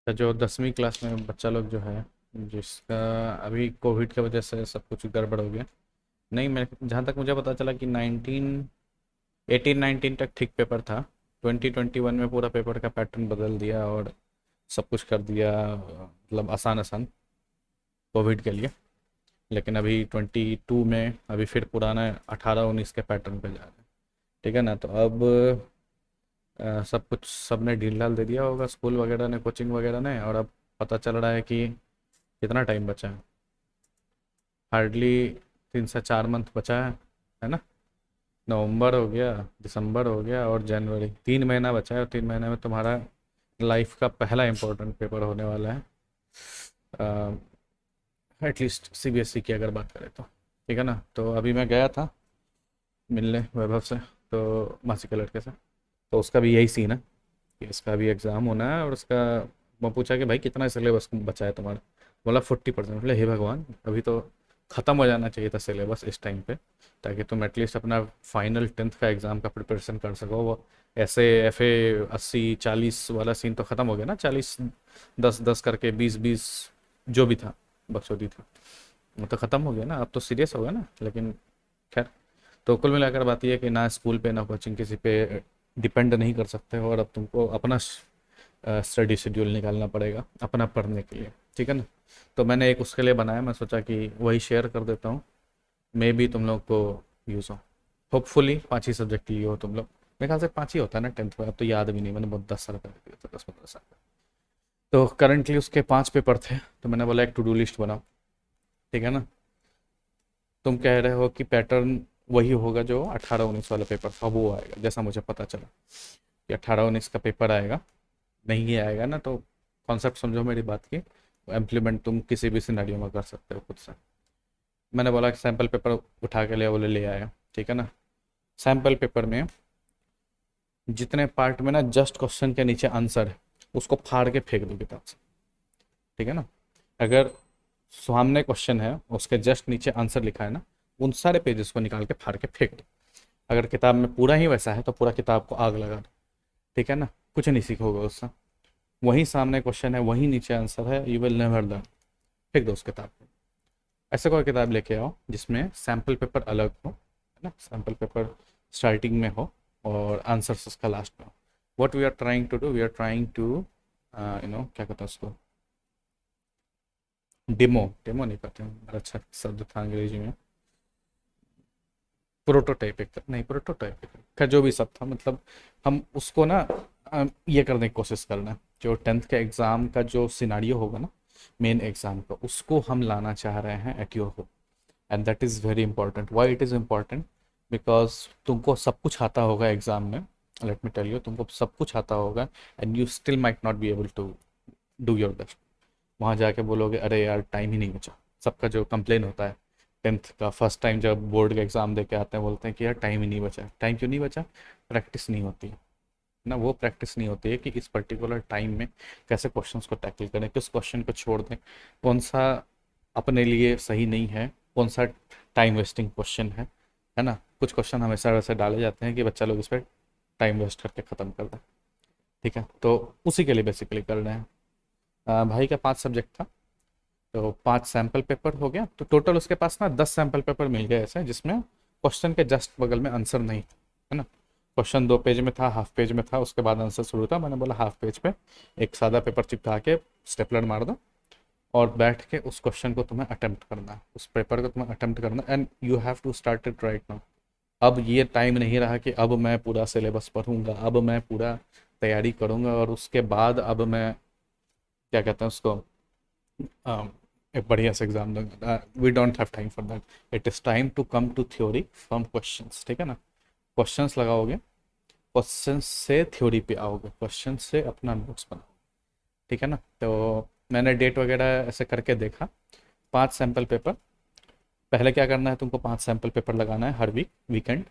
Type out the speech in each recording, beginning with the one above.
तो जो 10वीं क्लास में बच्चा लोग जो है, जिसका अभी कोविड की वजह से सब कुछ गड़बड़ हो गया। नहीं, मैं जहाँ तक मुझे पता चला कि 18-19 तक ठीक पेपर था। 2021 में पूरा पेपर का पैटर्न बदल दिया और सब कुछ कर दिया, मतलब आसान आसान कोविड के लिए। लेकिन अभी 22 में अभी फिर पुराना 18-19 के पैटर्न पे जा रहे हैं। ठीक है ना। तो अब सब कुछ सबने ढील ढाल दे दिया होगा, स्कूल वगैरह ने, कोचिंग वगैरह ने। और अब पता चल रहा है कि कितना टाइम बचा है। हार्डली 3 से 4 मंथ बचा है ना। नवंबर हो गया, दिसंबर हो गया और जनवरी, 3 महीना बचा है। और 3 महीने में तुम्हारा लाइफ का पहला इम्पोर्टेंट पेपर होने वाला है, एटलीस्ट सीबीएसई की अगर बात करें तो। ठीक है ना। तो अभी मैं गया था मिलने वैभव से, तो मासी के लड़के से। तो उसका भी यही सीन है कि इसका भी एग्ज़ाम होना है। और उसका मैं पूछा कि भाई कितना सिलेबस बचा है तुम्हारा। बोला 40%। बोले हे भगवान, अभी तो ख़त्म हो जाना चाहिए था सिलेबस इस टाइम पे, ताकि तुम एटलीस्ट अपना फाइनल 10th का एग्ज़ाम का प्रिपरेशन कर सको। वो ऐसे FA 80-40 वाला सीन तो ख़त्म हो गया ना। 40 10-10 करके 20-20 जो भी था, बकचोदी थी, वो तो ख़त्म हो गया ना। अब तो सीरियस होगा ना। लेकिन खैर, तो कुल मिलाकर बात यह है कि ना स्कूल पे ना कोचिंग किसी पे डिपेंड नहीं कर सकते हो। और अब तुमको अपना स्टडी शेड्यूल निकालना पड़ेगा अपना पढ़ने के लिए। ठीक है ना। तो मैंने एक उसके लिए बनाया, मैं सोचा कि वही शेयर कर देता हूँ। मे भी तुम लोग को यूज़ हो। होपफुली 5 ही सब्जेक्ट लिए हो तुम लोग। मेरे ख्याल से 5 ही होता है ना 10th में। अब तो याद भी नहीं, मैंने बहुत 10 साल पहले दिया था, 10-15 साल पहले। तो करंटली उसके 5 पेपर थे। तो मैंने बोला एक टू डू लिस्ट बनाओ। ठीक है ना। तुम कह रहे हो कि पैटर्न वही होगा जो 18-19 वाला पेपर था, वो आएगा जैसा मुझे पता चला कि 18-19 का पेपर आएगा। नहीं आएगा ना तो कॉन्सेप्ट समझो मेरी बात की, इम्प्लीमेंट तुम किसी भी सिनेरियो में कर सकते हो खुद से। मैंने बोला कि सैम्पल पेपर उठा के ले, बोले ले आया। ठीक है ना। सैम्पल पेपर में जितने पार्ट में ना जस्ट क्वेश्चन के नीचे आंसर है, उसको फाड़ के फेंक दो किताब से। ठीक है ना। अगर सामने क्वेश्चन है, उसके जस्ट नीचे आंसर लिखा है ना, उन सारे पेजेस को निकाल के फाड़ के फेंक दो। अगर किताब में पूरा ही वैसा है तो पूरा किताब को आग लगा दो। ठीक है ना। कुछ नहीं सीखोगे उससे। वही सामने क्वेश्चन है, वही नीचे आंसर है, यू विल नेवर लर्न। फेंक दो उस किताब को। ऐसे कोई किताब लेके आओ जिसमें सैम्पल पेपर अलग हो, है ना, सैम्पल पेपर स्टार्टिंग में हो और आंसर्स उसका लास्ट में हो। What we are trying to do, we are trying to क्या कहते हैं उसको, डेमो। डेमो नहीं कहते हैं, बड़ा अच्छा शब्द था अंग्रेजी में। प्रोटोटाइप एक नहीं, प्रोटोटाइप का जो भी सब था, मतलब हम उसको ना ये करने की कोशिश करना है। जो 10th के एग्ज़ाम का जो सिनारियो होगा ना, मेन एग्ज़ाम का, उसको हम लाना चाह रहे हैं at your home. And that is very important. Why it is important? Because तुमको सब कुछ आता होगा एग्ज़ाम में। लेट मी टेल यू, तुमको सब कुछ आता होगा and you still might not be able to do your best. वहाँ जाके बोलोगे अरे यार टाइम ही नहीं बचा। सबका जो कंप्लेन होता है 10th का फर्स्ट टाइम जब बोर्ड का एग्ज़ाम दे के आते हैं, बोलते हैं कि यार टाइम ही नहीं बचा। टाइम क्यों नहीं बचा? प्रैक्टिस नहीं होती है ना। वो प्रैक्टिस नहीं होती है कि इस पर्टिकुलर टाइम में कैसे क्वेश्चंस को टैकल करें, किस क्वेश्चन को छोड़ दें, कौन सा अपने लिए सही नहीं है, कौन सा टाइम वेस्टिंग क्वेश्चन है ना। कुछ क्वेश्चन हमेशा वैसे डाले जाते हैं कि बच्चा लोग इस पर टाइम वेस्ट करके ख़त्म कर दें। ठीक है। तो उसी के लिए बेसिकली कर रहे हैं। भाई का 5 सब्जेक्ट था, तो 5 सैम्पल पेपर हो गया। तो टोटल उसके पास ना 10 सैम्पल पेपर मिल गए ऐसे, जिसमें क्वेश्चन के जस्ट बगल में आंसर नहीं, है ना। क्वेश्चन 2 पेज में था, हाफ पेज में था, उसके बाद आंसर शुरू था। मैंने बोला हाफ पेज पे एक सादा पेपर चिपका के स्टेपलर मार दो और बैठ के उस क्वेश्चन को तुम्हें अटेम्प्ट करना है, उस पेपर को तुम्हें अटेम्प्ट करना है। And you have to start it right now. अब ये टाइम नहीं रहा कि अब मैं पूरा सिलेबस पढ़ूंगा, अब मैं पूरा तैयारी करूंगा और उसके बाद अब मैं क्या कहते हैं उसको, एक बढ़िया से एग्जाम दूंगा। We don't have time for that. It is time to come to theory from questions. ठीक है ना। क्वेश्चंस लगाओगे, क्वेश्चंस से थ्योरी पे आओगे, क्वेश्चन से अपना नोट्स बनाओ। ठीक है ना। तो मैंने डेट वगैरह ऐसे करके देखा। 5 सैम्पल पेपर। पहले क्या करना है तुमको, 5 सैम्पल पेपर लगाना है हर वीकेंड।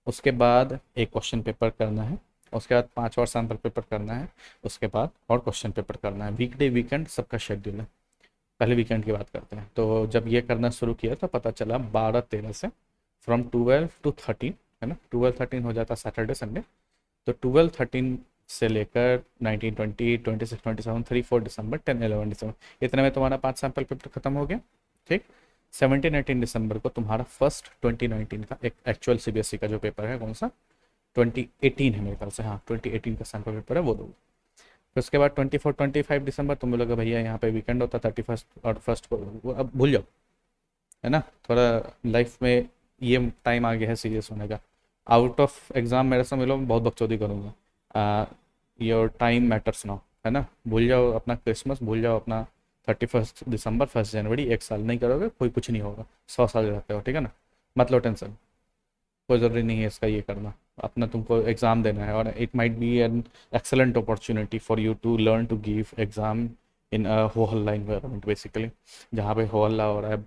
उसके बाद एक क्वेश्चन पेपर करना है। उसके बाद 5 और सैम्पल पेपर करना है। उसके बाद और क्वेश्चन पेपर करना है। वीकडे वीकेंड सबका शेड्यूल है। पहले वीकेंड की बात करते हैं। तो जब ये करना शुरू किया तो पता चला 12-13 से, फ्रॉम 12 to 13, है ना, 12-13 हो जाता सैटरडे संडे। तो 12-13 से लेकर 19, 20, 26, 27, 3, 4 दिसंबर, 10, 11 दिसंबर, इतने में तुम्हारा 5 सैम्पल पेपर खत्म हो गया। ठीक, 17, 18 दिसंबर को तुम्हारा फर्स्ट 2019 का एक एक्चुअल सीबीएसई का जो पेपर है, कौन सा, 2018 है मेरे ख्याल से, हाँ 2018 का सैम्पल पेपर है, वो दो। फिर उसके बाद 24, 25 दिसंबर तुम बोलोगे भैया यहाँ पे वीकेंड होता, 31 और फर्स्ट को वो अब भूल जाओ, है ना, थोड़ा लाइफ में ये टाइम आ गया है सीरियस होने का। आउट ऑफ एग्जाम मेरे से मिलो, बहुत बकचोदी करूँगा, योर टाइम मैटर्स नाउ, है ना, भूल जाओ अपना क्रिसमस, भूल जाओ अपना 31 दिसंबर, 1 जनवरी, एक साल नहीं करोगे कोई कुछ नहीं होगा, 100 साल रहते हो, ठीक है ना, मत लो टेंशन, कोई ज़रूरी नहीं है इसका ये करना, अपना तुमको एग्ज़ाम देना है, और it might be an excellent opportunity for you to learn to give exam in a हो हल्ला इन्वायरमेंट बेसिकली, जहाँ पे हो हल्ला हो रहा है,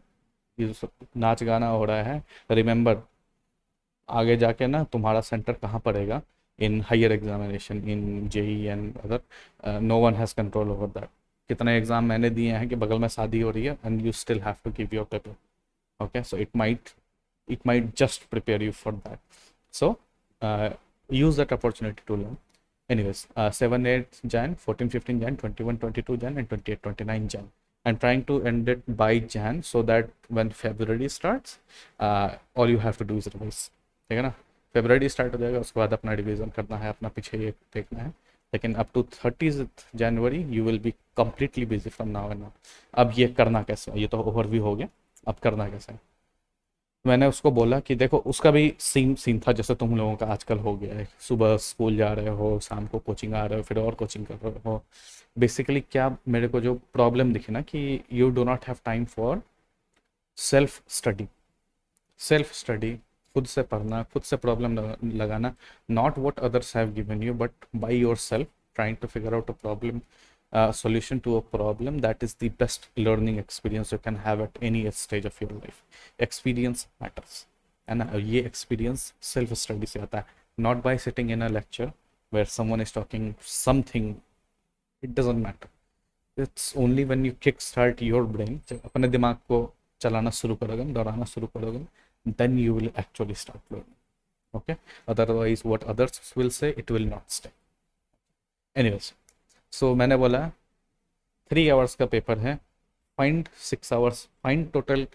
ये सब नाच गाना हो रहा है। रिमेंबर, आगे जाके ना तुम्हारा सेंटर कहाँ पड़ेगा, in higher examination, in JEE and other, no one has control over that. कितने एग्ज़ाम मैंने दिए हैं कि बगल में शादी हो रही है and you still have to give your paper, okay, so it might just prepare you for that, so uh, use that opportunity to learn. Anyways, 7, 8 Jan, 14, 15 Jan, 21, 22 Jan, and 28, 29 Jan. I'm trying to end it by Jan so that when February starts, all you have to do is revise, ठीक है ना, February start हो जाएगा, उसके बाद अपना revision करना है, अपना पीछे ये देखना है, लेकिन up to 30 January you will be completely busy from now and now. अब ये करना कैसे, ये तो ओवरव्यू हो गया, अब करना कैसे है। मैंने उसको बोला कि देखो, उसका भी सीन सीन था जैसे तुम लोगों का आजकल हो गया है, सुबह स्कूल जा रहे हो, शाम को कोचिंग आ रहे हो, फिर और कोचिंग कर रहे हो। बेसिकली क्या मेरे को जो प्रॉब्लम दिखी ना कि you do not have time for self study, self study, खुद से पढ़ना, खुद से प्रॉब्लम लगाना, not what others have given you but by yourself trying to figure out a problem, solution to a problem, that is the best learning experience you can have at any stage of your life. Experience matters, है ना, ये experience self study से आता है, not by sitting in a lecture where someone is talking something, it doesn't matter, it's only when you kick start your brain, जब अपने दिमाग को चलाना शुरू करोगे, दौड़ाना शुरू करोगे, then you will actually start learning, okay, otherwise what others will say, it will not stay। anyways, सो मैंने बोला 3 आवर्स का पेपर है, फाइंड 6 आवर्स, फाइंड टोटल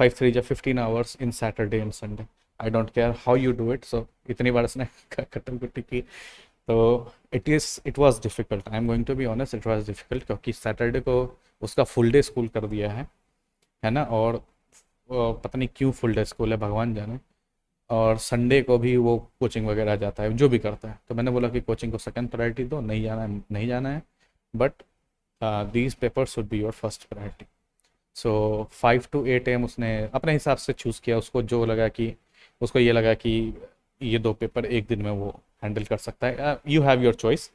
5, 3 या 15 hours in Saturday and Sunday, I don't care how you do it. So इतनी बार इसने कटल कुट्टी की, तो it was difficult, I am going to be honest, it was difficult, क्योंकि सैटरडे को उसका फुल डे स्कूल कर दिया है ना, और पता नहीं क्यों फुल डे स्कूल है, भगवान जाने, और संडे को भी वो कोचिंग वगैरह जाता है, जो भी करता है। तो मैंने बोला कि कोचिंग को सेकंड प्रायोरिटी दो, नहीं जाना है नहीं जाना है, but these papers should be your first priority. So 5 to 8 AM उसने अपने हिसाब से चूज़ किया, उसको जो लगा कि, उसको ये लगा कि ये 2 पेपर एक दिन में वो हैंडल कर सकता है। You have your choice,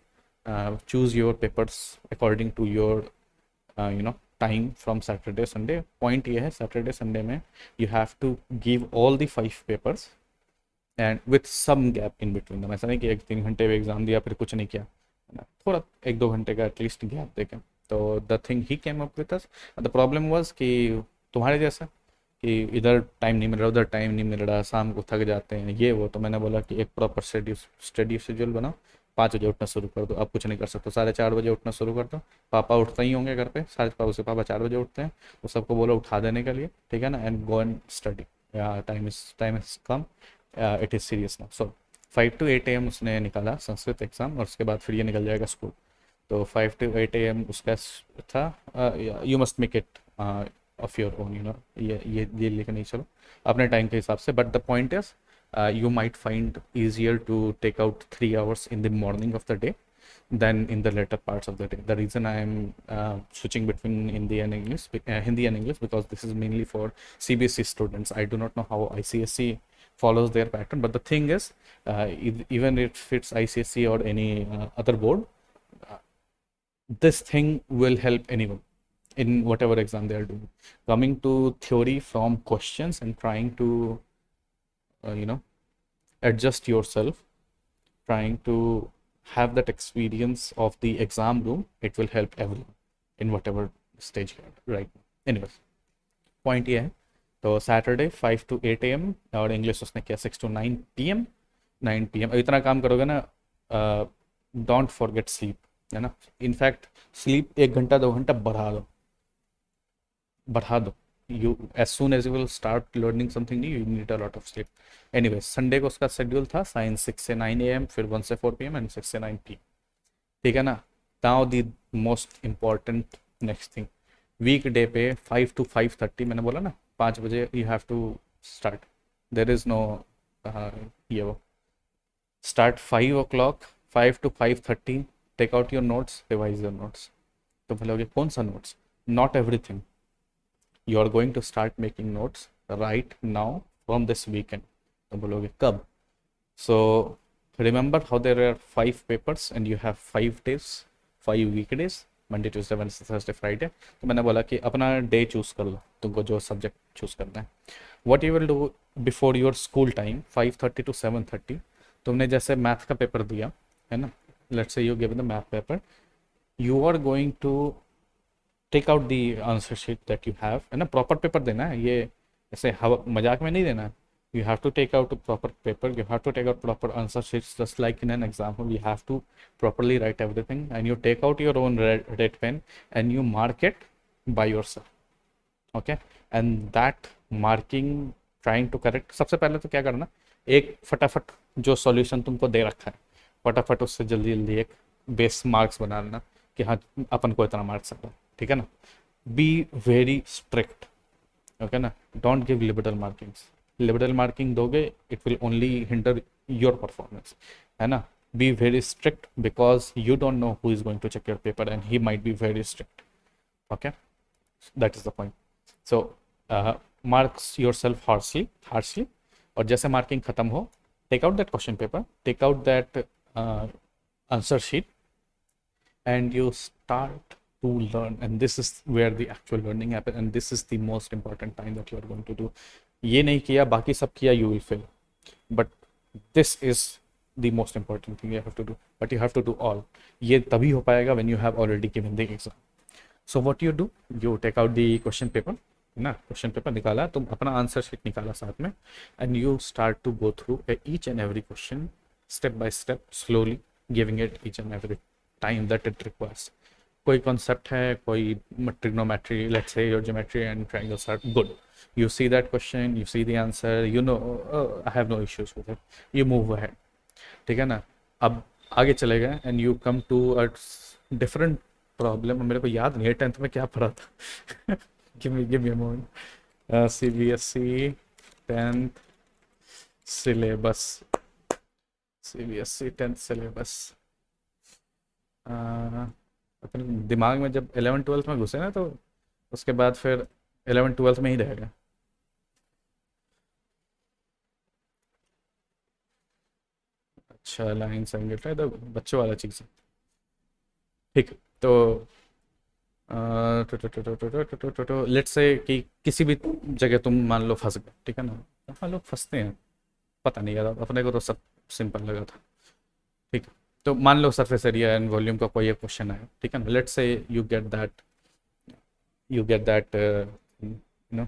choose your papers according to your time from Saturday Sunday. Point ये है, सैटरडे संडे में you have to give all the 5 papers and with some gap in between them, ऐसा नहीं कि 1-3 घंटे में exam दिया फिर कुछ नहीं किया, है ना, थोड़ा 1-2 घंटे का एटलीस्ट गैप देखें। तो the thing he came up with us, the problem was कि तुम्हारे जैसा कि इधर टाइम नहीं मिल रहा, उधर टाइम नहीं मिल रहा, शाम को थक जाते हैं, ये वो। तो मैंने बोला कि एक प्रॉपर स्टडी शेड्यूल बनाओ, 5 बजे उठना शुरू कर दो, अब कुछ नहीं कर सकते, 4:30 बजे उठना शुरू कर दो। पापा उठते ही होंगे घर पे, 5:30 से पापा 4 बजे उठते हैं, वो सबको बोलो उठा देने के लिए, ठीक है ना, and go and study, time is come, it is serious ना। सो 5 to 8 AM उसने निकाला संस्कृत एग्ज़ाम, और उसके बाद फिर ये निकल जाएगा स्कूल। तो 5 to 8 AM उसका था, you must make it of your own, ये लेके नहीं चलो अपने टाइम के हिसाब से। But the point is you might find easier to take out 3 hours in the morning of the day than in the later parts of the day. The reason I am switching between Hindi and English because this is mainly for CBSE students. I do not know how ICSE follows their pattern, but the thing is, even if it's ICSE or any other board, uh, this thing will help anyone in whatever exam they are doing. Coming to theory from questions and trying to adjust yourself, trying to have that experience of the exam room, it will help everyone in whatever stage you are right now. Anyways, point ये है, तो Saturday 5 to 8 AM और English उसने किया 6 to 9 PM। 9 PM इतना काम करोगे ना, डोंट फॉरगेट स्लीप, है ना। इनफैक्ट स्लीप 1 घंटा 2 घंटा बढ़ा दो। You as soon as you will start learning something new you need a lot of sleep. Anyway, Sunday को उसका शेड्यूल था साइंस 6 से 9 AM, फिर 1 से 4 PM एंड 6 से 9 PM। ठीक है ना। Now the most important next thing, weekday पे 5 to 5:30, मैंने बोला ना 5 बजे you have to start. There is no ये वो start 5 o'clock, 5 to 5:30, take out your notes, revise your notes. तो बोलोगे कौन सा notes? Not everything, you are going to start making notes right now from this weekend. तो बोलोगे कब? So remember how there are 5 papers and you have 5 days, 5 weekdays, Monday Tuesday Wednesday Thursday Friday. तो मैंने बोला कि अपना day choose कर लो, तुमको जो सब्जेक्ट चूज करना है। What you will do before your school time 5:30 to 7:30, तुमने जैसे मैथ का पेपर दिया है ना, let's say you give the math paper, you are going to take out the answer sheet that you have, है ना। प्रॉपर पेपर देना है, ये ऐसे हवा मजाक में नहीं देना है। You have to take out a proper paper, you have to take out proper answer sheets, just like in an exam you have to properly write everything, and you take out your own red pen and you mark it by yourself, okay? And that marking, trying to correct, सबसे पहले तो क्या करना, एक फटाफट जो solution तुमको दे रखा है फटाफट उससे जल्दी जल्दी एक बेस मार्क्स बना लेना कि हाँ अपन को इतना मार्क्स आता है, ठीक है ना। बी वेरी स्ट्रिक्ट, ओके ना। Don't give liberal markings, liberal marking दोगे it will only hinder your performance, है ना। Be very strict because you don't know who is going to check your paper and he might be very strict, okay. That is the point. So marks yourself harshly, और जैसे marking खत्म हो, take out that question paper, take out that answer sheet, and you start to learn, and this is where the actual learning happens, and this is the most important time that you are going to do. ये नहीं किया बाकी सब किया, you will fail, but this is the most important thing you have to do, but you have to do all. ये तभी हो पाएगा when you have already given the exam. So what you do, you take out the question paper, ना question paper निकाला, तुम अपना answer sheet निकाला साथ में, and you start to go through each and every question step by step, slowly giving it each and every time that it requires. कोई concept है, कोई trigonometry, let's say your geometry and triangles are good, you see that question, you see the answer, you know, I have no issues with it, you move ahead, ठीक है ना। अब आगे चले गए and you come to a different problem, मेरे को याद नहीं है 10th में क्या पढ़ा था give me a moment. CBSE 10th syllabus, CBSE 10th syllabus, अपने दिमाग में जब 11th-12th में घुसे ना, तो उसके बाद फिर 11th-12th में ही रहेगा। अच्छा, लाइन संगीत है तो बच्चों वाला चीज़ है, ठीक। तो लेट्स से कि किसी भी जगह तुम मान लो फंस गए, ठीक है ना। हाँ, लोग फंसते हैं, पता नहीं यार, अपने को तो सब सिंपल लगा था, ठीक। तो मान लो सरफेस एरिया एंड वॉल्यूम का कोई एक क्वेश्चन है, ठीक है ना। Let's say you get that you know,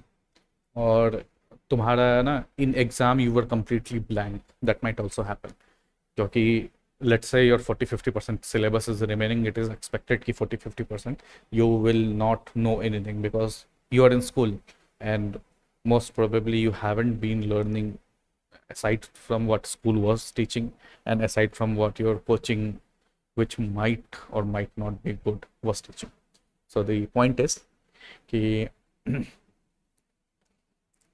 और तुम्हारा ना in exam you were completely blank, that might also happen, क्योंकि let's say your 40-50% syllabus is remaining, it is expected कि 40-50% you will not know anything because you are in school, and most probably you haven't been learning aside from what school was teaching and aside from what your coaching, which might or might not be good, was teaching. So the point is कि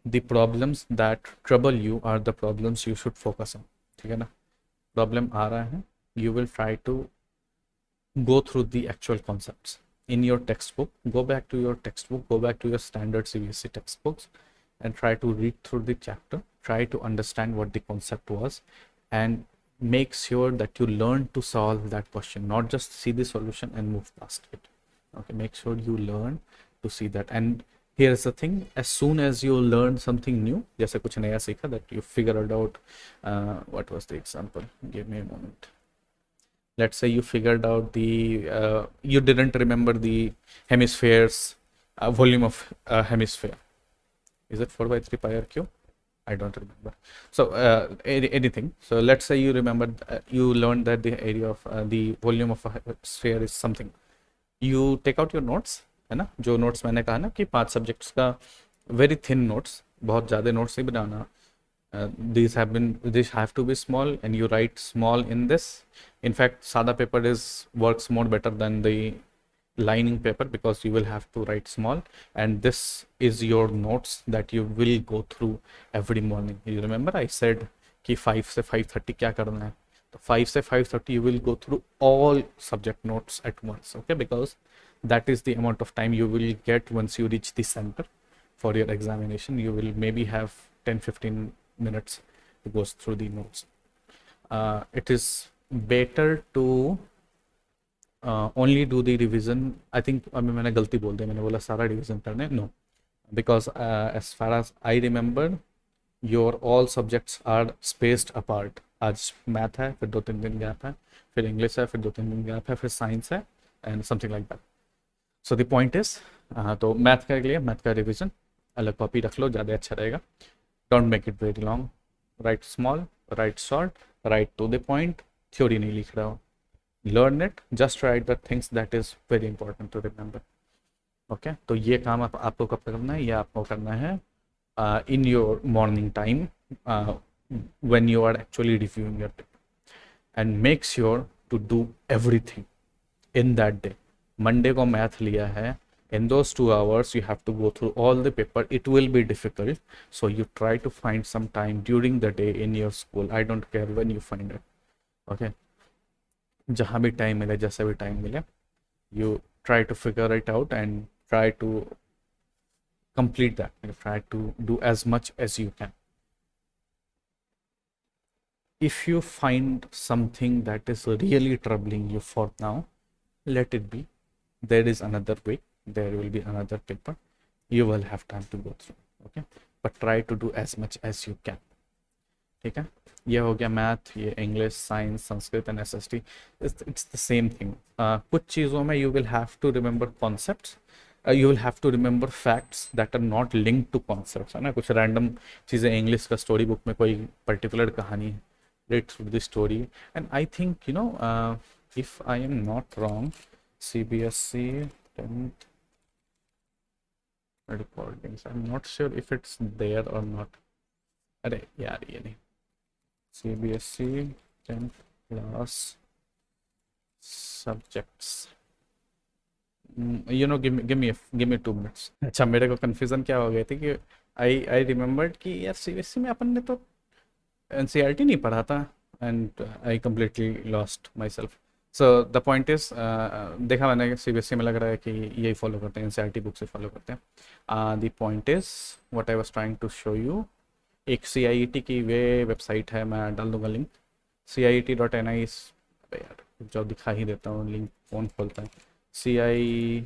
the problems that trouble you are the problems you should focus on, ठीक है ना। Problem आ रहा है, you will try to go through the actual concepts in your textbook, go back to your textbook, go back to your standard CBSE textbooks and try to read through the chapter, try to understand what the concept was, and make sure that you learn to solve that question, not just see the solution and move past it, okay? Make sure you learn to see that. And here's the thing, as soon as you learn something new, जैसे कुछ नया सीखा, that you figured out what was the example, give me a moment. Let's say you figured out the you didn't remember the hemispheres volume of hemisphere, is it 4/3 pi r cube? I don't remember. So anything. So let's say you remember, you learned that the area of the volume of a sphere is something. You take out your notes, है ना, जो notes मैंने कहा ना कि 5 subjects का very thin notes, बहुत ज़्यादा notes नहीं बनाना. These have to be small, and you write small in this. In fact, Sada paper works more better than the lining paper, because you will have to write small, and this is your notes that you will go through every morning. You remember I said कि 5 से 5:30 क्या करना है? तो 5 से 5:30 you will go through all subject notes at once, okay? Because that is the amount of time you will get once you reach the center for your examination. You will maybe have 10-15 minutes to go through the notes. It is better to only do the revision. I think अभी मैंने गलती बोल दी, मैंने बोला सारा revision करने. No, because as far as I remember, your all subjects are spaced apart. आज math है, फिर 2-3 दिन गैप है, फिर इंग्लिश है, फिर 2-3 दिन गैप है, फिर साइंस है, and something like that. So the point is, तो मैथ के लिए मैथ का रिविजन अलग कॉपी रख लो, ज़्यादा अच्छा रहेगा. Don't make it very long. Write small, write short, write to the point. Theory नहीं लिख रहा हो. Learn it, just write the things that is very important to remember. Okay, तो ये काम आपको कब करना है? ये आपको करना है in your morning time, when you are actually reviewing your paper, and make sure to do everything in that day. Monday को math लिया है, in those 2 hours you have to go through all the paper. It will be difficult, so you try to find some time during the day in your school. I don't care when you find it, okay? जहाँ भी time मिले, जैसे भी time मिले, you try to figure it out and try to complete that. You try to do as much as you can. If you find something that is really troubling you for now, let it be. There is another way. There will be another paper. You will have time to go through. Okay, but try to do as much as you can. ठीक है, ये हो गया math, ये English, science, Sanskrit and SST. It's the same thing. कुछ चीज़ों में you will have to remember concepts. You will have to remember facts that are not linked to concepts, है ना. कुछ रैंडम चीज़ें, इंग्लिश का स्टोरी बुक में कोई पर्टिकुलर कहानी है, read through the story. And I think, if I am not wrong, CBSE 10th recordings, I'm not sure if it's there or not. अरे यार ये नहीं, CBSE 10th class subjects. Give me 2 minutes. अच्छा, मेरे को confusion क्या हो गई थी कि आई रिमेम्बर्ड कि यार सीबीएसई में अपन ने तो एनसीईआरटी नहीं पढ़ा था, and I completely lost my self. So the point is, देखा मैंने सीबीएसई में लग रहा है कि यही फॉलो करते हैं, एनसीईआरटी बुक से फॉलो करते हैं. The point is what I was trying to show you. एक सीआईईटी की वेबसाइट है, मैं डाल दूंगा लिंक. CIET.NI. यार जो दिखा ही देता हूँ, लिंक कौन खोलता है. CIET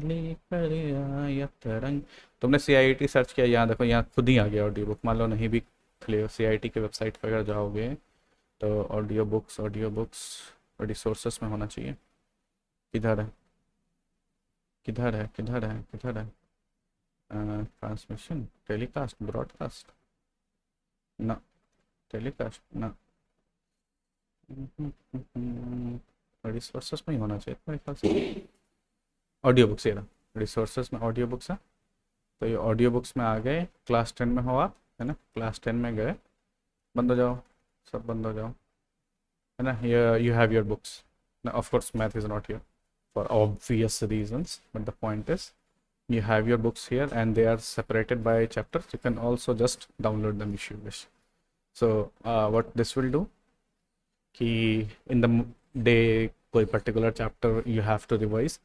लेकर आया तरंग. तुमने CIET सर्च किया, यहाँ देखो, यहाँ खुद ही आ गया ऑडियो बुक. मान लो नहीं भी खुले, CIET की वेबसाइट पर अगर जाओगे तो ऑडियो बुक्स रिसोर्सेस में होना चाहिए. किधर है? ट्रांसमिशन, टेलीकास्ट, ब्रॉडकास्ट, ना टेलीकास्ट ना, रिसोर्सेस में ही होना चाहिए मेरे ख्याल से. ऑडियो बुक्स, ये रहा रिसोर्सेस में ऑडियो बुक्स है. तो ये ऑडियो बुक्स में आ गए. क्लास 10 में हो आप, है ना. क्लास 10 में गए, बंद हो जाओ, सब बंद हो जाओ, है ना. You have your books. Of course math is not here for obvious reasons, but the point is you have your books here, and they are separated by chapters. You can also just download them if you wish. So what this will do, कि in the day कोई particular chapter you have to revise.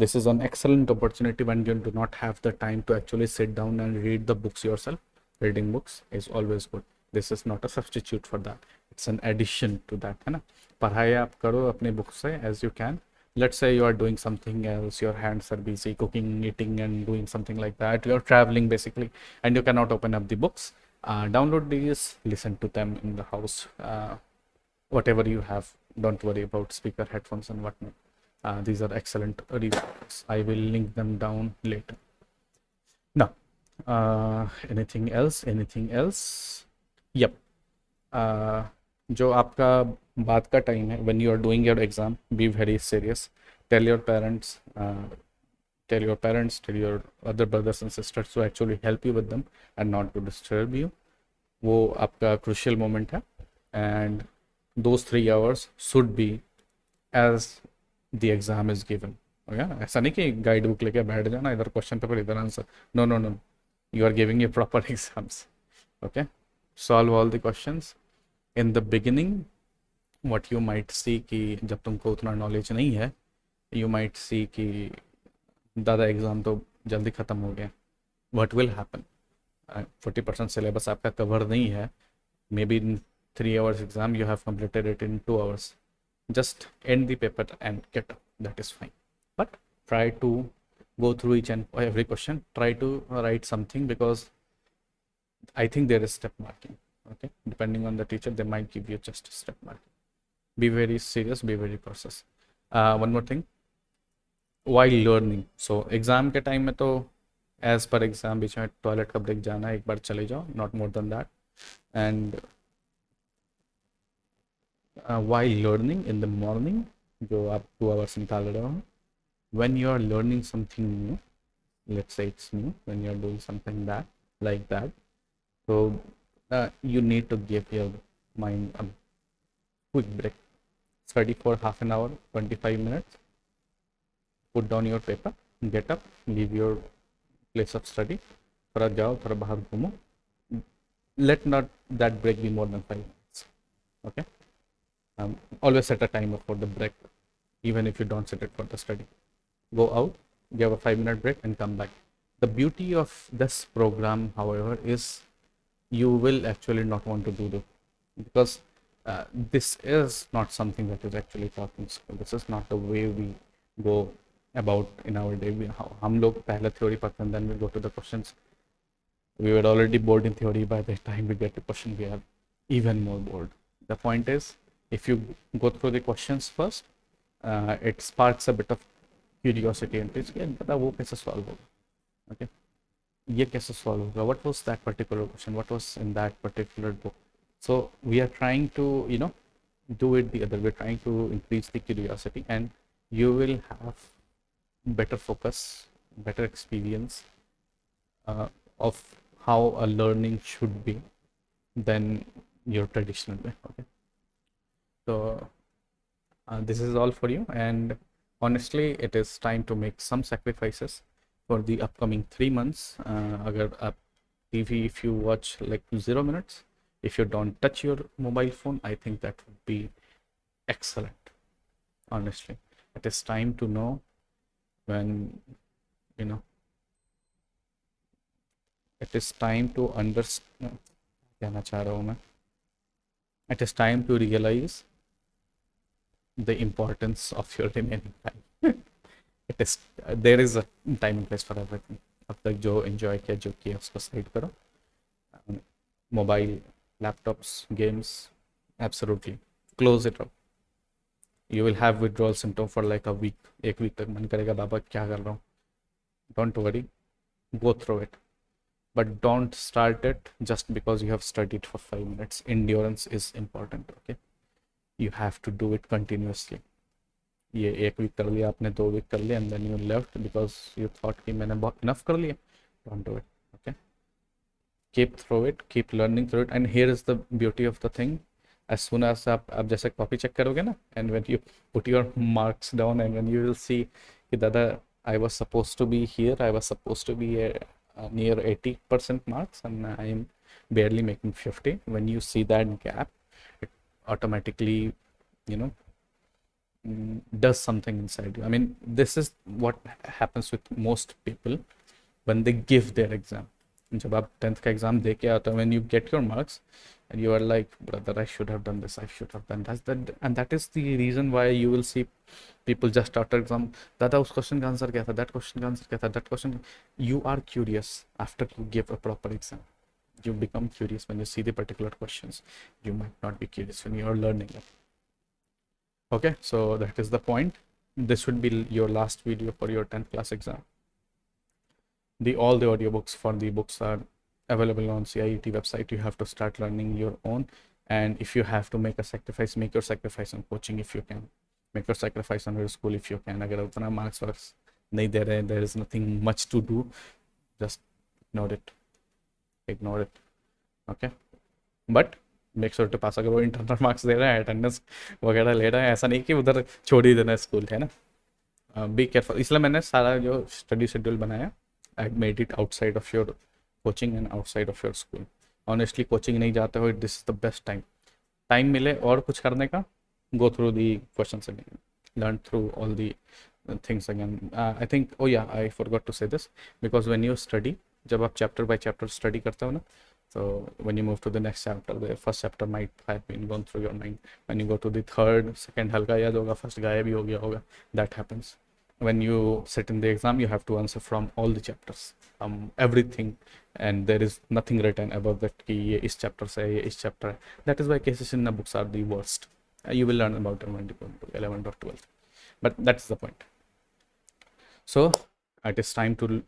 This is an excellent opportunity when you do not have the time to actually sit down and read the books yourself. Reading books is always good. This is not a substitute for that. It's an addition to that, है ना. पढ़ाई आप करो अपने book से as you can. Let's say you are doing something else, your hands are busy cooking, eating, and doing something like that. You're traveling basically, and you cannot open up the books. Download these, listen to them in the house. Whatever you have, don't worry about speaker, headphones, and whatnot. These are excellent resources. I will link them down later. Now, Anything else? Anything else? Yep. जो आपका बात का time है, when you are doing your exam, be very serious. Tell your parents, tell your other brothers and sisters to actually help you with them and not to disturb you. वो आपका crucial moment है, and those 3 hours should be as the exam is given. Okay? ऐसा नहीं कि guide book लेके बैठ जाना, इधर क्वेश्चन पेपर इधर answer. No, no, no. You are giving your proper exams. Okay? Solve all the questions. In the beginning, what you might see कि जब तुमको उतना नॉलेज नहीं है, you might see कि दादा एग्ज़ाम तो जल्दी ख़त्म हो गया. What will happen? 40% सिलेबस आपका कवर नहीं है. Maybe in 3 hours exam you have completed it in 2 hours. Just end the paper and get up. That is fine. But try to go through each and every question. Try to write something, because I think there is step marking. Okay, depending on the teacher, they might give you just a step marking. Be very serious, be very cautious. One more thing, while learning. So exam के time में तो as per exam बीच में toilet का break जाना है, एक बार चले जाओ, not more than that. And while learning in the morning, जो आप 2 hours निकाल रहे हो, when you are learning something new, let's say it's new, when you are doing something that like that, so you need to give your mind a quick break. Study for half an hour, 25 minutes. Put down your paper, get up, leave your place of study. थोड़ा जाओ, थोड़ा बाहर घूमो. Let not that break be more than 5 minutes. Okay. Always set a timer for the break, even if you don't set it for the study. Go out, give a 5-minute break, and come back. The beauty of this program, however, is you will actually not want to do this, because this is not something that is actually taught in school. This is not the way we go about in our day. हम लोग पहले theory पढ़ते हैं, then we go to the questions. We were already bored in theory. By the time we get to question, we are even more bored. The point is, if you go through the questions first, it sparks a bit of curiosity and it's पता वो कैसे solve होगा. Okay, ये कैसे solve होगा? What was that particular question? What was in that particular book? So we are trying to, do it the other way. We're trying to increase the curiosity, and you will have better focus, better experience of how a learning should be than your traditional way. Okay, so this is all for you, and honestly it is time to make some sacrifices for the upcoming 3 months. अगर आप TV, if you watch like 0 minutes, if you don't touch your mobile phone, I think that would be excellent. Honestly, it is time to know when, it is time to understand. कहना चाह रहा हूँ मैं, it is time to realize the importance of your remaining time. It is there is a time and place for everything. अब तक जो enjoy किया, जो किया, उसको साइड करो. Mobile, laptops, games, absolutely close it up. You will have withdrawal symptom for like a week. एक week तक मन करेगा बाबा क्या कर रहा हूँ. Don't worry, go through it, but don't start it just because you have studied for 5 minutes. Endurance is important. Okay, you have to do it continuously. ये 1 week कर लिया आपने, 2 week कर लिया, and then you left because you thought कि मैंने बहुत enough कर लिया. Don't do it. Okay, keep through it, keep learning through it. And here is the beauty of the thing. As soon as आप जैसे copy check करोगे ना, and when you put your marks down, and when you will see कि दादा I was supposed to be here, I was supposed to be near 80% marks, and I am barely making 50. When you see that gap, it automatically, does something inside you. I mean, this is what happens with most people when they give their exam. जब आप 10th का exam दे के आते हो, when you get your marks and you are like, brother, I should have done this, I should have done that, and that is the reason why you will see people just after exam, दादा उस question का answer क्या था, that question का answer क्या था, that question. You are curious after you give a proper exam. You become curious when you see the particular questions. You might not be curious when you are learning it. Okay, so that is the point. This would be your last video for your 10th class exam. all the audiobooks for the books are available on CIET website. You have to start learning your own, and if you have to make a sacrifice, make your sacrifice on coaching if you can, make your sacrifice on your school if you can. अगर उतना marks works नहीं दे रहे, there is nothing much to do, just ignore it, okay? But make sure to pass. अगर वो internal marks दे रहा है, attendance वगैरह ले रहा है, ऐसा नहीं कि उधर छोड़ ही देना स्कूल, है ना. Be careful. इसलिए मैंने सारा जो स्टडी शेड्यूल बनाया, I made it outside of your coaching and outside of your school. Honestly coaching नहीं जाते हो, this is the best time मिले और कुछ करने का, go through the questions again, learn through all the things again. I think, oh yeah, I forgot to say this, because when you study, जब आप chapter by chapter study करते हो ना, so when you move to the next chapter, the first chapter might have been gone through your mind. When you go to the third, second हल्का याद होगा, first गायब ही हो गया होगा. That happens. When you sit in the exam, you have to answer from all the chapters, everything, and there is nothing written above that कि ये इस chapter से है, ये इस chapter है. That is why cases in the books are the worst. You will learn about them when you go to 11th or 12th, but that's the point. So it is time to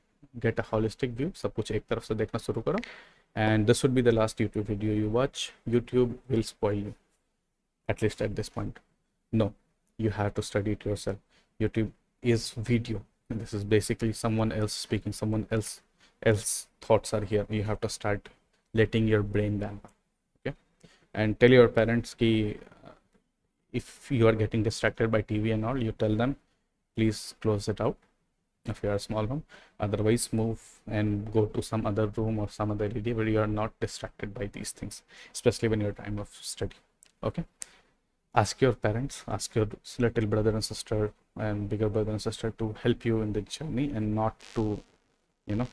get a holistic view. सब कुछ एक तरफ से देखना शुरू करो, and this would be the last YouTube video you watch. YouTube will spoil you, at least at this point. No, you have to study it yourself. YouTube is video, and this is basically someone else speaking, someone else thoughts are here. You have to start letting your brain wander, okay? And tell your parents ki if you are getting distracted by TV and all, you tell them, please close it out if you are a small room. Otherwise, move and go to some other room or some other area where you are not distracted by these things, especially when you're time of study, okay? Ask your parents, ask your little brother and sister and bigger brother and sister to help you in the journey, and not to, you know,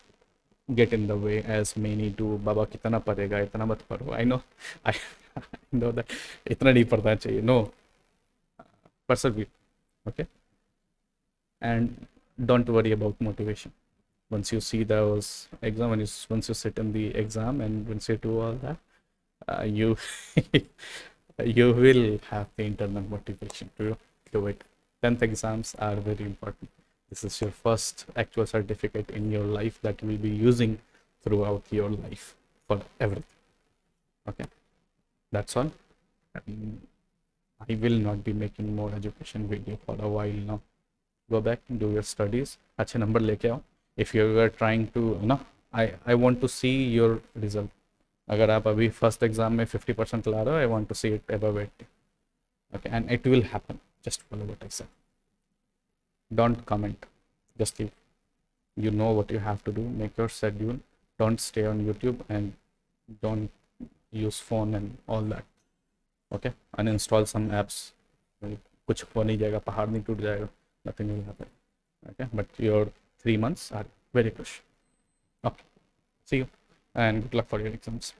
get in the way as many do. Baba kitna padega, itna mat paro. I know, I know that itna nahi padna chahiye. No, persevere, okay? And don't worry about motivation. Once you see those exam, once you sit in the exam and once you do all that, you you will have the internal motivation to do it. 10th exams are very important. This is your first actual certificate in your life that you will be using throughout your life for everything, okay? That's all. I will not be making more education video for a while now. Go back and do your studies. अच्छे number लेके आओ. If you are trying to, you know, I want to see your result. अगर आप अभी first exam में 50% ला रहे हो, I want to see it above 80. Okay, and it will happen. Just follow what I said. Don't comment. Just leave. You know what you have to do. Make your schedule. Don't stay on YouTube and don't use phone and all that. Okay, uninstall some apps. कुछ हो नहीं जाएगा, पहाड़ नहीं टूट जाएगा. Nothing will happen. Okay, but your 3 months are very crucial. Okay, see you and good luck for your exams.